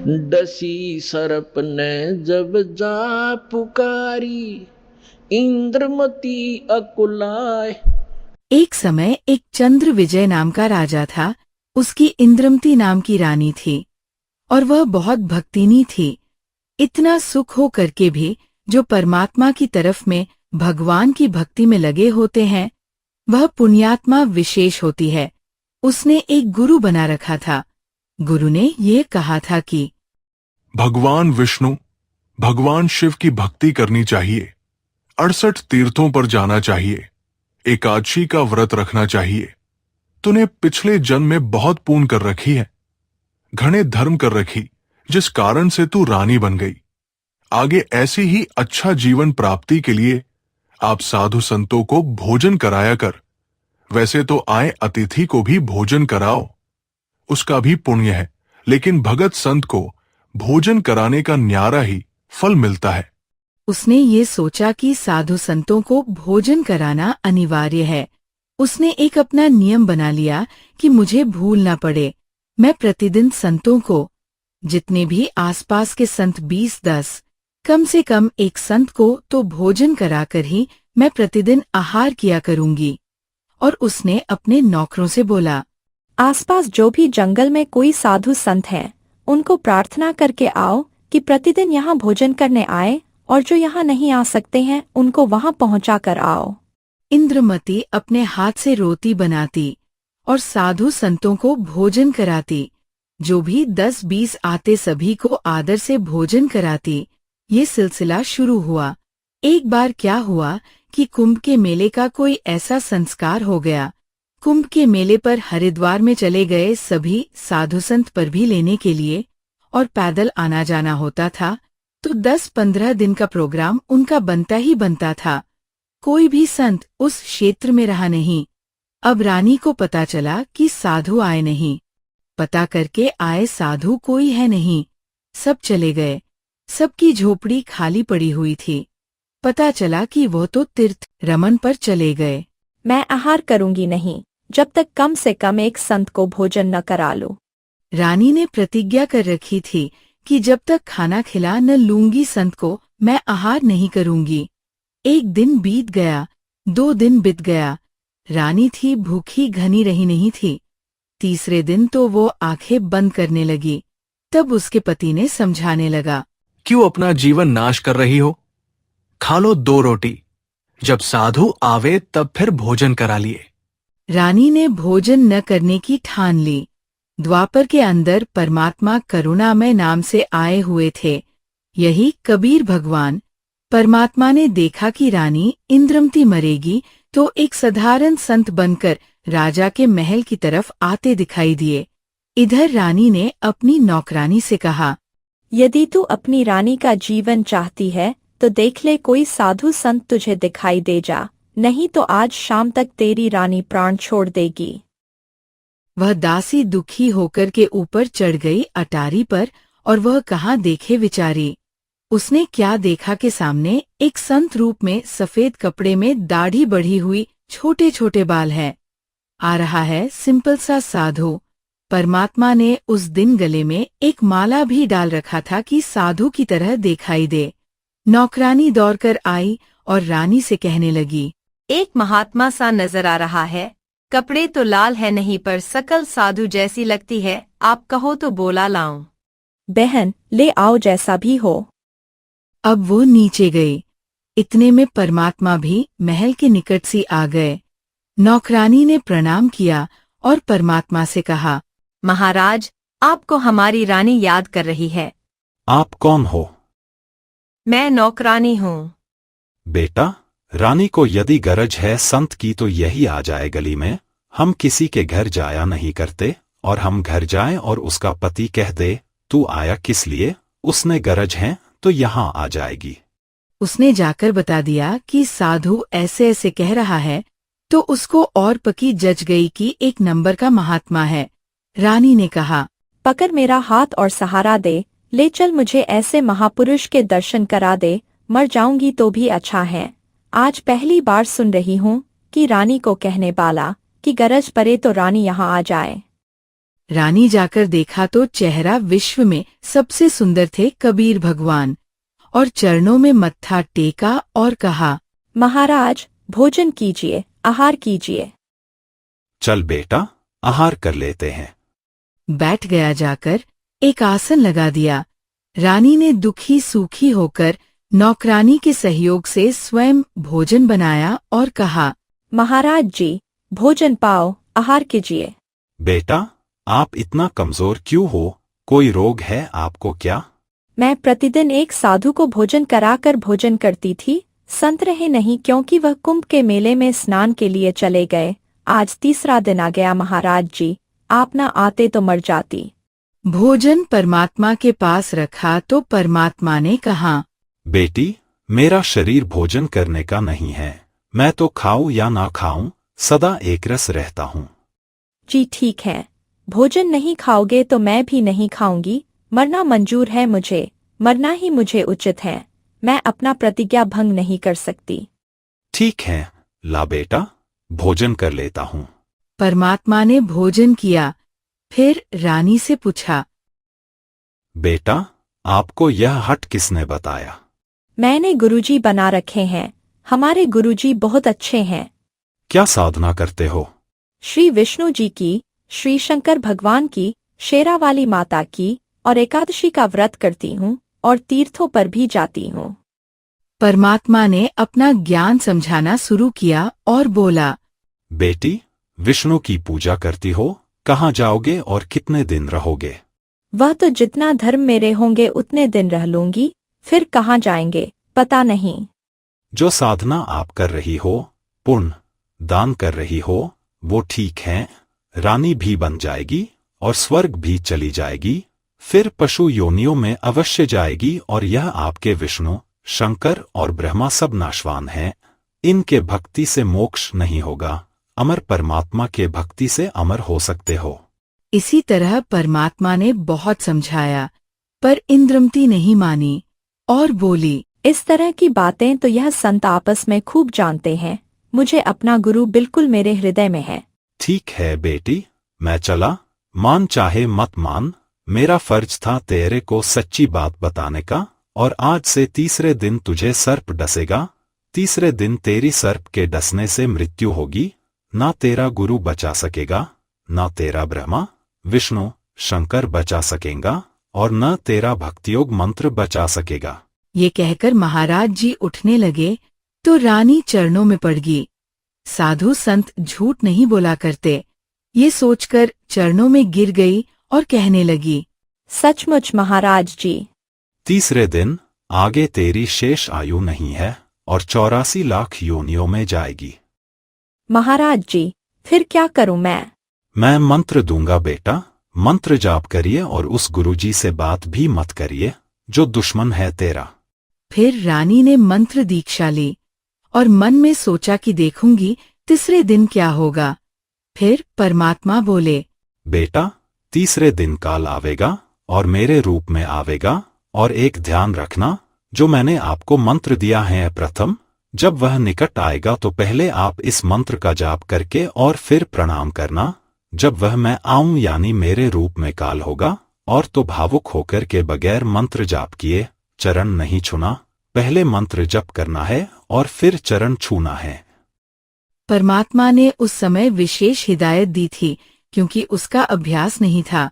डसी सर्प ने जब जा पुकारी, इंद्रमती अकुलाए। एक समय एक चंद्र विजय नाम का राजा था। उसकी इंद्रमती नाम की रानी थी और वह बहुत भक्तिनी थी। इतना सुख हो करके भी जो परमात्मा की तरफ में भगवान की भक्ति में लगे होते हैं वह पुण्यात्मा विशेष होती है। उसने एक गुरु बना रखा था। गुरु ने ये कहा था कि भगवान विष्णु, भगवान शिव की भक्ति करनी चाहिए, 68 तीर्थों पर जाना चाहिए, एकादशी का व्रत रखना चाहिए। तूने पिछले जन्म में बहुत पुण्य कर रखी है, घने धर्म कर रखी, जिस कारण से तू रानी बन गई। आगे ऐसी ही अच्छा जीवन प्राप्ति के लिए आप साधु संतों को भोजन कराया कर। वैसे तो आए अतिथि को भी भोजन कराओ, उसका भी पुण्य है, लेकिन भगत संत को भोजन कराने का न्यारा ही फल मिलता है। उसने ये सोचा कि साधु संतों को भोजन कराना अनिवार्य है। उसने एक अपना नियम बना लिया कि मुझे भूल न पड़े। मैं प्रतिदिन संतों को, जितने भी आसपास के संत 20-10, कम से कम एक संत को तो भोजन कराकर ही मैं प्रतिदिन आहार किया करूंगी। और उसने अपने नौकरों से बोला, आसपास जो भी जंगल में कोई साधु संत हैं, उनको प्रार्थना करके आओ कि प्रतिदिन यहाँ भोजन करने आए, और जो यहाँ नहीं आ सकते हैं उनको वहाँ पहुँचा कर आओ। इंद्रमती अपने हाथ से रोटी बनाती और साधु संतों को भोजन कराती। जो भी 10-20 आते सभी को आदर से भोजन कराती। ये सिलसिला शुरू हुआ। एक बार क्या हुआ कि कुंभ के मेले का कोई ऐसा संस्कार हो गया। कुंभ के मेले पर हरिद्वार में चले गए सभी साधु संत पर भी लेने के लिए और पैदल आना जाना होता था, तो 10-15 दिन का प्रोग्राम उनका बनता ही बनता था। कोई भी संत उस क्षेत्र में रहा नहीं। अब रानी को पता चला कि साधु आए नहीं। पता करके आए साधु कोई है नहीं, सब चले गए। सबकी झोपड़ी खाली पड़ी हुई थी। पता चला कि वो तो तीर्थ रमन पर चले गए। मैं आहार करूंगी नहीं जब तक कम से कम एक संत को भोजन न करा लो। रानी ने प्रतिज्ञा कर रखी थी कि जब तक खाना खिला न लूंगी संत को मैं आहार नहीं करूंगी। एक दिन बीत गया, 2 दिन बीत गया। रानी थी भूखी घनी रही नहीं थी। तीसरे दिन तो वो आंखें बंद करने लगी। तब उसके पति ने समझाने लगा, क्यों अपना जीवन नाश कर रही हो? खा लो 2 रोटी, जब साधु आवे तब फिर भोजन करा लिए। रानी ने भोजन न करने की ठान ली। द्वापर के अंदर परमात्मा करुणामय नाम से आए हुए थे, यही कबीर भगवान। परमात्मा ने देखा कि रानी इंद्रमती मरेगी तो एक साधारण संत बनकर राजा के महल की तरफ आते दिखाई दिए। इधर रानी ने अपनी नौकरानी से कहा, यदि तू अपनी रानी का जीवन चाहती है तो देख ले कोई साधु संत तुझे दिखाई दे जा, नहीं तो आज शाम तक तेरी रानी प्राण छोड़ देगी। वह दासी दुखी होकर के ऊपर चढ़ गई अटारी पर और वह कहाँ देखे विचारी। उसने क्या देखा कि सामने एक संत रूप में सफेद कपड़े में दाढ़ी बढ़ी हुई छोटे छोटे बाल है। आ रहा है सिंपल सा साधु। परमात्मा ने उस दिन गले में एक माला भी डाल रखा था कि साधु की तरह दिखाई दे। नौकरानी दौड़कर आई और रानी से कहने लगी, एक महात्मा सा नजर आ रहा है। कपड़े तो लाल है नहीं पर सकल साधु जैसी लगती है, आप कहो तो बोला लाऊं। बहन ले आओ जैसा भी हो। अब वो नीचे गई। इतने में परमात्मा भी महल के निकट सी आ गए। नौकरानी ने प्रणाम किया और परमात्मा से कहा, महाराज, आपको हमारी रानी याद कर रही है। आप कौन हो? मैं नौकरानी हूँ। बेटा, रानी को यदि गरज है संत की तो यही आ जाए गली में। हम किसी के घर जाया नहीं करते, और हम घर जाएं और उसका पति कह दे तू आया किस लिए, उसने गरज है तो यहाँ आ जाएगी। उसने जाकर बता दिया कि साधु ऐसे ऐसे कह रहा है, तो उसको और पकी जज गई कि एक नंबर का महात्मा है। रानी ने कहा, पकड़ मेरा हाथ और सहारा दे, ले चल मुझे ऐसे महापुरुष के दर्शन करा दे। मर जाऊंगी तो भी अच्छा है। आज पहली बार सुन रही हूँ कि रानी को कहने वाला कि गरज पड़े तो रानी यहाँ आ जाए। रानी जाकर देखा तो चेहरा विश्व में सबसे सुंदर थे कबीर भगवान, और चरणों में मत्था टेका और कहा, महाराज भोजन कीजिए, आहार कीजिए। चल बेटा, आहार कर लेते हैं। बैठ गया, जाकर एक आसन लगा दिया। रानी ने दुखी सूखी होकर नौकरानी के सहयोग से स्वयं भोजन बनाया और कहा, महाराज जी भोजन पाओ, आहार कीजिए। बेटा, आप इतना कमजोर क्यों हो? कोई रोग है आपको क्या? मैं प्रतिदिन एक साधु को भोजन कराकर भोजन करती थी, संत रहे नहीं क्योंकि वह कुंभ के मेले में स्नान के लिए चले गए। आज तीसरा दिन आ गया महाराज जी, आप न आते तो मर जाती। भोजन परमात्मा के पास रखा तो परमात्मा ने कहा, बेटी, मेरा शरीर भोजन करने का नहीं है। मैं तो खाऊं या ना खाऊं, सदा एक रस रहता हूँ। जी ठीक है, भोजन नहीं खाओगे तो मैं भी नहीं खाऊंगी। मरना मंजूर है मुझे, मरना ही मुझे उचित है। मैं अपना प्रतिज्ञा भंग नहीं कर सकती। ठीक है, ला बेटा, भोजन कर लेता हूँ। परमात्मा ने भोजन किया, फिर रानी से पूछा, बेटा, आपको यह हट किसने बताया? मैंने गुरुजी बना रखे हैं। हमारे गुरुजी बहुत अच्छे हैं। क्या साधना करते हो? श्री विष्णु जी की, श्री शंकर भगवान की, शेरावाली माता की और एकादशी का व्रत करती हूँ और तीर्थों पर भी जाती हूँ। परमात्मा ने अपना ज्ञान समझाना शुरू किया और बोला, बेटी, विष्णु की पूजा करती हो? कहाँ जाओगे और कितने दिन रहोगे? वह तो जितना धर्म मेरे होंगे उतने दिन रह लूंगी, फिर कहाँ जाएंगे पता नहीं। जो साधना आप कर रही हो, पुण्य दान कर रही हो, वो ठीक है। रानी भी बन जाएगी और स्वर्ग भी चली जाएगी, फिर पशु योनियों में अवश्य जाएगी। और यह आपके विष्णु, शंकर और ब्रह्मा सब नाशवान हैं। इनके भक्ति से मोक्ष नहीं होगा। अमर परमात्मा के भक्ति से अमर हो सकते हो। इसी तरह परमात्मा ने बहुत समझाया, पर इंद्रमती नहीं मानी और बोली, इस तरह की बातें तो यह संत आपस में खूब जानते हैं। मुझे अपना गुरु बिल्कुल मेरे हृदय में है। ठीक है बेटी, मैं चला। मान चाहे मत मान, मेरा फर्ज था तेरे को सच्ची बात बताने का। और आज से तीसरे दिन तुझे सर्प डसेगा। तीसरे दिन तेरी सर्प के डसने से मृत्यु होगी। ना तेरा गुरु बचा सकेगा, ना तेरा ब्रह्मा, विष्णु, शंकर बचा सकेगा, और न तेरा भक्तियोग मंत्र बचा सकेगा। ये कहकर महाराज जी उठने लगे तो रानी चरणों में पड़ गई। साधु संत झूठ नहीं बोला करते, ये सोचकर चरणों में गिर गई और कहने लगी, सचमुच महाराज जी। तीसरे दिन आगे तेरी शेष आयु नहीं है और 84 लाख योनियों में जाएगी। महाराज जी, फिर क्या करूं मैं मंत्र दूंगा बेटा, मंत्र जाप करिए और उस गुरुजी से बात भी मत करिए जो दुश्मन है तेरा। फिर रानी ने मंत्र दीक्षा ली और मन में सोचा कि देखूंगी तीसरे दिन क्या होगा। फिर परमात्मा बोले, बेटा, तीसरे दिन काल आवेगा और मेरे रूप में आवेगा। और एक ध्यान रखना, जो मैंने आपको मंत्र दिया है प्रथम, जब वह निकट आएगा तो पहले आप इस मंत्र का जाप करके और फिर प्रणाम करना। जब वह मैं आऊं यानी मेरे रूप में काल होगा, और तो भावुक होकर के बगैर मंत्र जाप किए चरण नहीं छूना। पहले मंत्र जप करना है और फिर चरण छूना है। परमात्मा ने उस समय विशेष हिदायत दी थी क्योंकि उसका अभ्यास नहीं था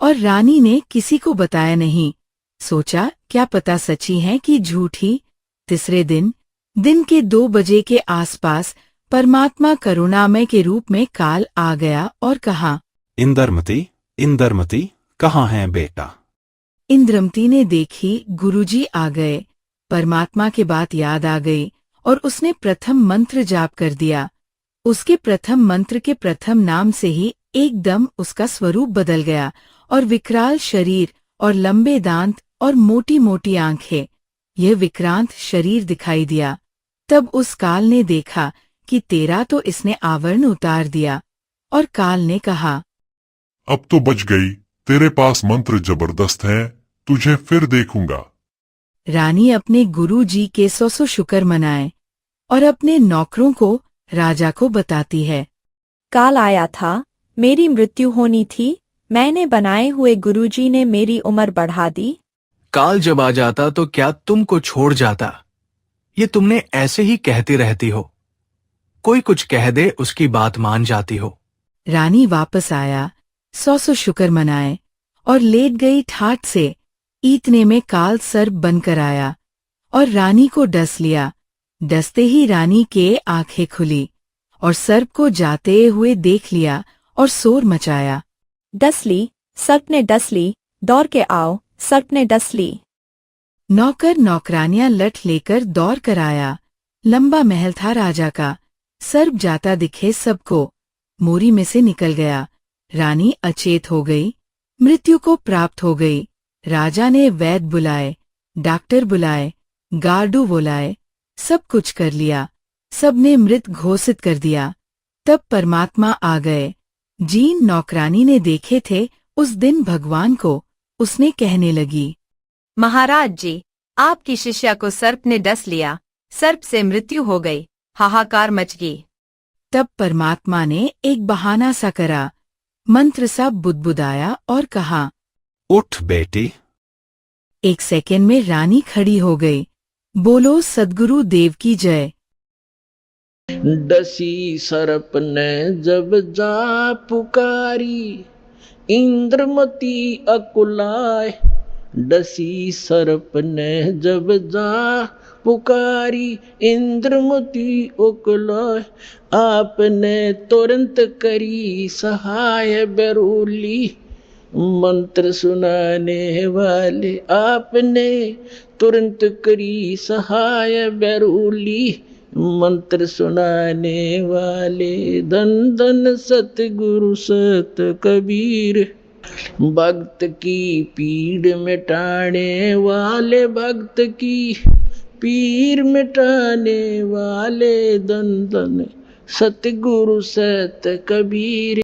और रानी ने किसी को बताया नहीं। सोचा क्या पता सच्ची है कि झूठी। तीसरे दिन के 2 बजे के आसपास परमात्मा करुणामय के रूप में काल आ गया और कहा, इंद्रमती, इंद्रमती, कहाँ है बेटा? इंद्रमती ने देखी गुरुजी आ गए। परमात्मा के बात याद आ गई और उसने प्रथम मंत्र जाप कर दिया। उसके प्रथम मंत्र के प्रथम नाम से ही एकदम उसका स्वरूप बदल गया और विकराल शरीर और लंबे दांत और मोटी मोटी आंखें, यह विक्रांत शरीर दिखाई दिया। तब उस काल ने देखा कि तेरा तो इसने आवरण उतार दिया और काल ने कहा, अब तो बच गई, तेरे पास मंत्र जबरदस्त है, तुझे फिर देखूंगा। रानी अपने गुरु जी के 100 शुक्र मनाए और अपने नौकरों को राजा को बताती है। काल आया था, मेरी मृत्यु होनी थी, मैंने बनाए हुए गुरुजी ने मेरी उम्र बढ़ा दी। काल जब आ जाता तो क्या तुमको छोड़ जाता? ये तुमने ऐसे ही कहती रहती हो। कोई कुछ कह दे उसकी बात मान जाती हो। रानी वापस आया, 100 शुक्र मनाए और लेट गई ठाट से। इतने में काल सर्प बनकर आया और रानी को डस लिया। डसते ही रानी के आंखें खुली और सर्प को जाते हुए देख लिया और शोर मचाया। डस ली, सर्प ने डस ली, दौड़ के आओ, सर्प ने डस ली। नौकर नौकरानियां लठ लेकर दौड़ कर आया। लंबा महल था राजा का। सर्प जाता दिखे सबको, मोरी में से निकल गया। रानी अचेत हो गई, मृत्यु को प्राप्त हो गई। राजा ने वैद्य बुलाए, डॉक्टर बुलाए, गार्डू बुलाए, सब कुछ कर लिया। सबने मृत घोषित कर दिया। तब परमात्मा आ गए। जीन नौकरानी ने देखे थे उस दिन भगवान को। उसने कहने लगी, महाराज जी, आपकी शिष्या को सर्प ने डस लिया, सर्प से मृत्यु हो गई। हाहाकार मच गई। तब परमात्मा ने एक बहाना सा करा, मंत्र सा बुदबुदाया और कहा, उठ बेटी। 1 सेकंड में रानी खड़ी हो गई। बोलो सद्गुरु देव की जय। डसी सर्प ने जब जा पुकारी, इंद्रमती अकुलाय। डसी सर्प ने जब जा पुकारी, इंद्रमती अकुलाय। आपने तुरंत करी सहाय बेरूली, मंत्र सुनाने वाले आपने तुरंत करी सहाय बेरूली। मंत्र सुनाने वाले धन धन सतगुरु सत कबीर। भक्त की पीड़ मिटाने वाले, भक्त की पीर मिटाने वाले, धन धन सतगुरु सत कबीर।